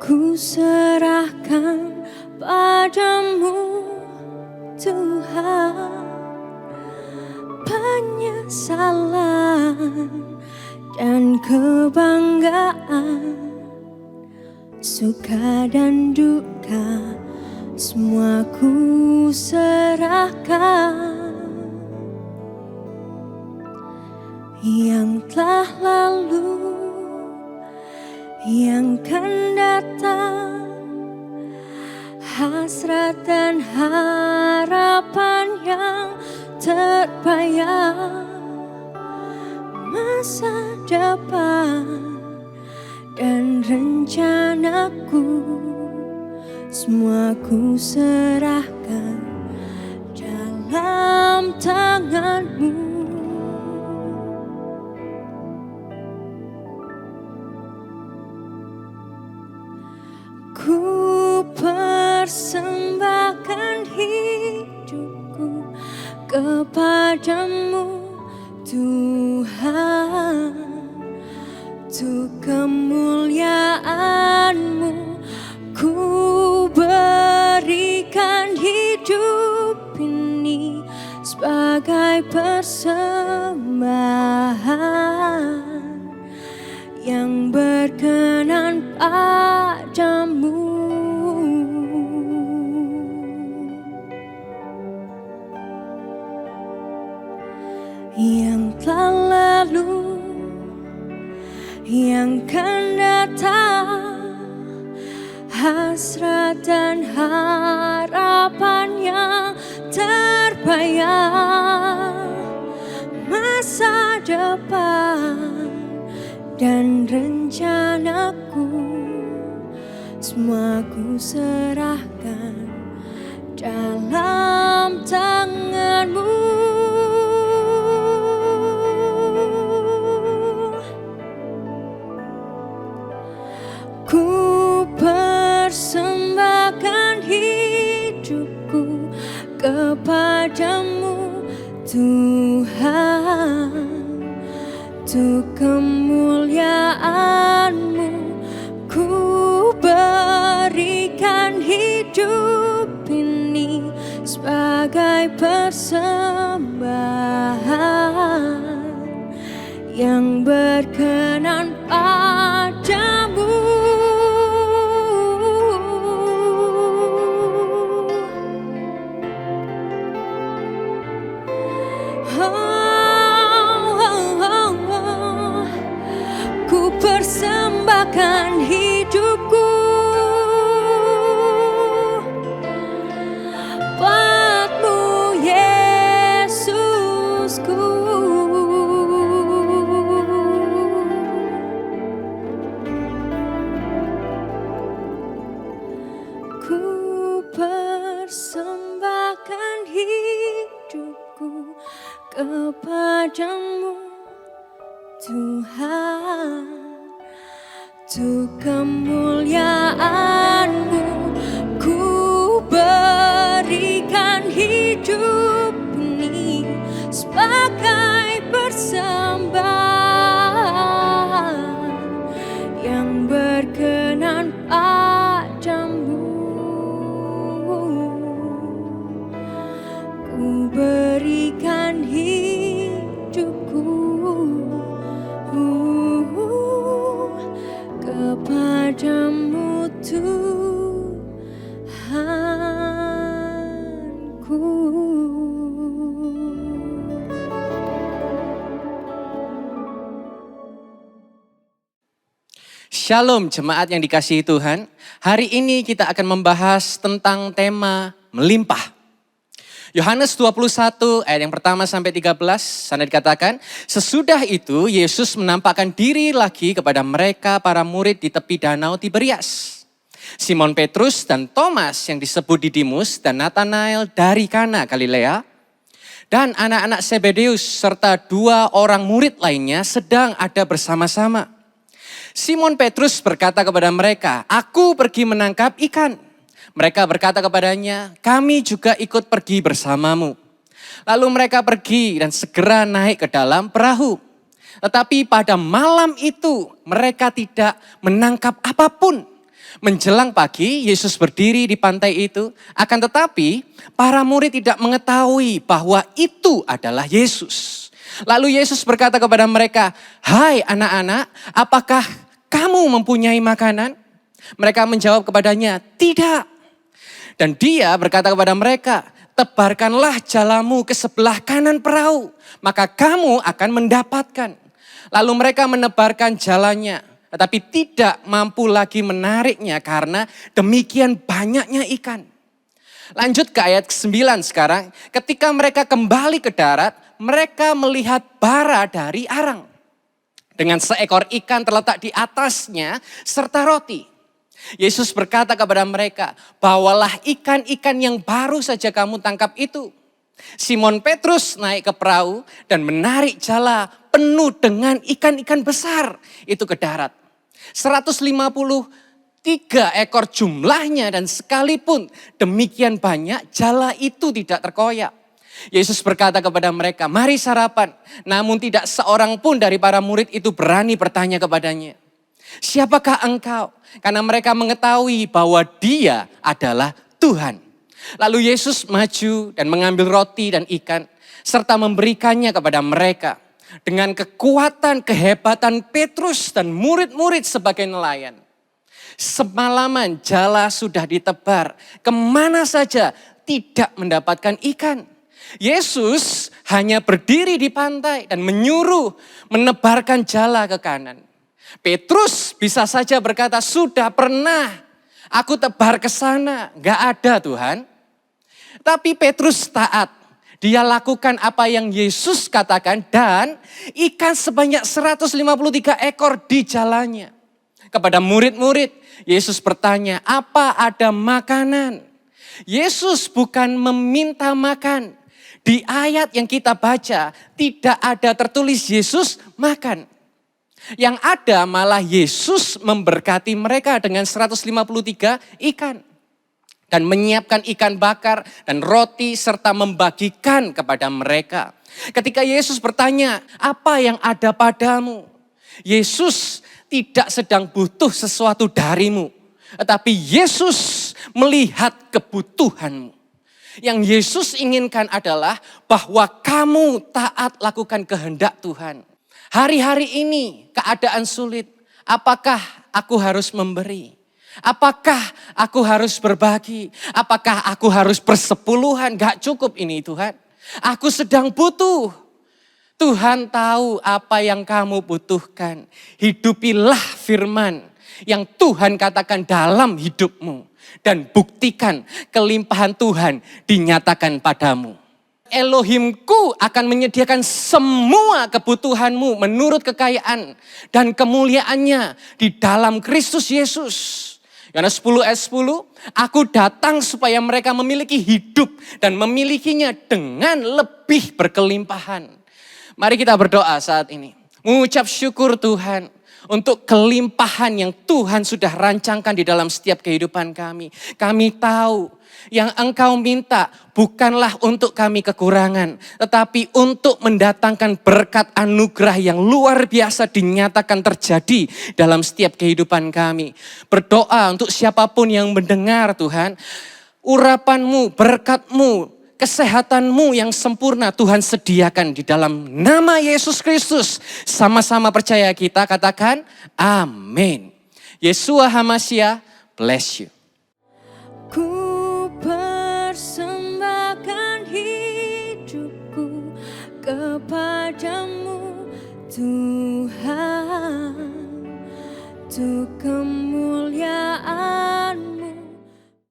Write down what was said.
Ku serahkan padamu Tuhan, penyesalan dan kebanggaan, suka dan duka semua ku serahkan. Yang telah lalu, yang kan datang, hasrat dan harapan yang terbayang, masa depan dan rencanaku, semua ku serahkan dalam tanganmu. Ku persembahkan hidupku kepadamu Tuhan, untuk kemuliaan-Mu. Ku berikan hidup ini sebagai persembahan yang berkenan padamu. Yang telah lalu, yang kan datang, hasrat dan harapan yang terbayang, masa depan dan rencanaku, semua ku serahkan dalam tanganmu. Ku persembahkan hidupku kepadamu Tuhan, untuk kemuliaan-Mu. Ku berikan hidup ini sebagai persembahan yang berkenan padamu. Ku persembahkan hidupku padamu Yesusku. Ku persembahkan hidupku kepadamu Tuhan, untuk kemuliaan-Mu. Ku berikan hidup ini sebagai persembahan yang berkenan padamu. Ku berikan hidupku kepadamu Tuhanku. Shalom jemaat yang dikasihi Tuhan. Hari ini kita akan membahas tentang tema melimpah. Yohanes 21 ayat yang pertama sampai 13, sana dikatakan, sesudah itu Yesus menampakkan diri lagi kepada mereka para murid di tepi danau Tiberias. Simon Petrus dan Thomas yang disebut Didimus dan Nathanael dari Kana Galilea, dan anak-anak Zebedeus serta 2 orang murid lainnya sedang ada bersama-sama. Simon Petrus berkata kepada mereka, aku pergi menangkap ikan. Mereka berkata kepadanya, kami juga ikut pergi bersamamu. Lalu mereka pergi dan segera naik ke dalam perahu. Tetapi pada malam itu mereka tidak menangkap apapun. Menjelang pagi, Yesus berdiri di pantai itu. Akan tetapi, para murid tidak mengetahui bahwa itu adalah Yesus. Lalu Yesus berkata kepada mereka, "Hai anak-anak, apakah kamu mempunyai makanan?" Mereka menjawab kepadanya, "Tidak." Dan dia berkata kepada mereka, "Tebarkanlah jalamu ke sebelah kanan perahu, maka kamu akan mendapatkan." Lalu mereka menebarkan jalannya, tetapi tidak mampu lagi menariknya karena demikian banyaknya ikan. Lanjut ke ayat ke-9 sekarang. Ketika mereka kembali ke darat, mereka melihat bara dari arang. Dengan seekor ikan terletak di atasnya serta roti. Yesus berkata kepada mereka, "Bawalah ikan-ikan yang baru saja kamu tangkap itu." Simon Petrus naik ke perahu dan menarik jala penuh dengan ikan-ikan besar itu ke darat. 153 ekor jumlahnya dan sekalipun demikian banyak jala itu tidak terkoyak. Yesus berkata kepada mereka, "Mari sarapan." Namun tidak seorang pun dari para murid itu berani bertanya kepadanya, "Siapakah engkau?" Karena mereka mengetahui bahwa dia adalah Tuhan. Lalu Yesus maju dan mengambil roti dan ikan serta memberikannya kepada mereka. Dengan kekuatan, kehebatan Petrus dan murid-murid sebagai nelayan. Semalaman jala sudah ditebar, kemana saja tidak mendapatkan ikan. Yesus hanya berdiri di pantai dan menyuruh menebarkan jala ke kanan. Petrus bisa saja berkata, "Sudah pernah aku tebar ke sana, gak ada Tuhan." Tapi Petrus taat. Dia lakukan apa yang Yesus katakan dan ikan sebanyak 153 ekor di jalannya. Kepada murid-murid, Yesus bertanya, "Apa ada makanan?" Yesus bukan meminta makan. Di ayat yang kita baca, tidak ada tertulis Yesus makan. Yang ada malah Yesus memberkati mereka dengan 153 ikan. Dan menyiapkan ikan bakar dan roti serta membagikan kepada mereka. Ketika Yesus bertanya, "Apa yang ada padamu?" Yesus tidak sedang butuh sesuatu darimu. Tetapi Yesus melihat kebutuhanmu. Yang Yesus inginkan adalah bahwa kamu taat lakukan kehendak Tuhan. Hari-hari ini keadaan sulit. Apakah aku harus memberi? Apakah aku harus berbagi? Apakah aku harus bersepuluhan? Gak cukup ini Tuhan. Aku sedang butuh. Tuhan tahu apa yang kamu butuhkan. Hidupilah firman yang Tuhan katakan dalam hidupmu. Dan buktikan kelimpahan Tuhan dinyatakan padamu. Elohimku akan menyediakan semua kebutuhanmu menurut kekayaan dan kemuliaannya di dalam Kristus Yesus. Yohanes 10 ayat 10, "Aku datang supaya mereka memiliki hidup dan memilikinya dengan lebih berkelimpahan." Mari kita berdoa saat ini. Mengucap syukur Tuhan untuk kelimpahan yang Tuhan sudah rancangkan di dalam setiap kehidupan kami. Kami tahu yang Engkau minta bukanlah untuk kami kekurangan, tetapi untuk mendatangkan berkat anugerah yang luar biasa dinyatakan terjadi dalam setiap kehidupan kami. Berdoa untuk siapapun yang mendengar Tuhan, urapan-Mu, berkat-Mu, kesehatanmu yang sempurna Tuhan sediakan di dalam nama Yesus Kristus. Sama-sama percaya kita katakan amin. Yeshua HaMashiach, bless you. Ku persembahkan hidupku kepadamu Tuhan, untuk